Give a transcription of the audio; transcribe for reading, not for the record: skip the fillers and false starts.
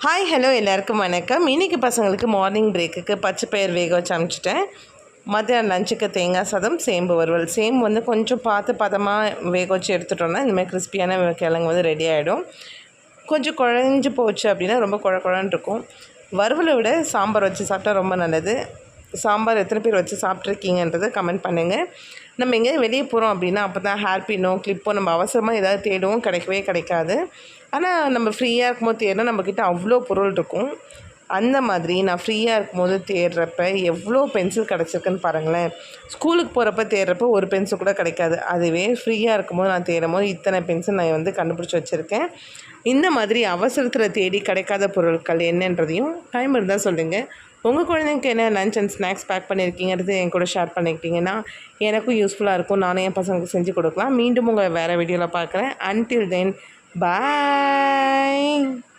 Hi hello எல்லாருக்கும் வணக்கம். இன்றைக்கி பசங்களுக்கு மார்னிங் பிரேக்குக்கு பச்சை பயிர் வேக வச்சு அனுப்பிச்சிட்டேன். மத்தியானம் லஞ்சுக்கு தேங்காய் சாதம், சேம்பு வறுவல். சேம்பு வந்து கொஞ்சம் பார்த்து பதமாக வேக வச்சு எடுத்துட்டோன்னா இந்தமாதிரி கிறிஸ்பியான கிழங்கு வந்து ரெடி ஆகிடும். கொஞ்சம் குழஞ்சி போச்சு அப்படின்னா ரொம்ப குழன்னு இருக்கும். வறுவலை விட சாம்பார் வச்சு சாப்பிட்டா ரொம்ப நல்லது. சாம்பார் எத்தனை பேர் வச்சு சாப்பிட்ருக்கீங்கன்றதை கமெண்ட் பண்ணுங்கள். நம்ம எங்கேயாவது வெளியே போகிறோம் அப்படின்னா அப்போ தான் ஹேர் பின்னோ கிளிப்போ நம்ம அவசரமாக ஏதாவது தேடுவோம், கிடைக்கவே கிடைக்காது. ஆனால் நம்ம ஃப்ரீயாக இருக்கும்போது தேடினா நம்மக்கிட்ட அவ்வளோ பொருள் இருக்கும். அந்த மாதிரி நான் ஃப்ரீயாக இருக்கும்போது தேடுறப்ப எவ்வளோ பென்சில் கிடச்சிருக்குன்னு பாருங்களேன். ஸ்கூலுக்கு போகிறப்ப தேடுறப்ப ஒரு பென்சில் கூட கிடைக்காது. அதுவே ஃப்ரீயாக இருக்கும்போது நான் தேடும்போது இத்தனை பென்சில் நான் வந்து கண்டுபிடிச்சி வச்சுருக்கேன். இந்த மாதிரி அவசரத்தில் தேடி கிடைக்காத பொருட்கள் என்னன்றதையும் டைம் இருந்தால் சொல்லுங்கள். உங்கள் குழந்தைங்களுக்கு என்ன லன்ச் அண்ட் ஸ்நாக்ஸ் பேக் பண்ணியிருக்கீங்கிறது என் கூட ஷேர் பண்ணிக்கிட்டிங்கன்னா எனக்கும் யூஸ்ஃபுல்லாக இருக்கும். நானும் என் பசங்களுக்கு செஞ்சு கொடுக்கலாம். மீண்டும் உங்களை வேறு வீடியோவில் பார்க்குறேன். Until then, bye.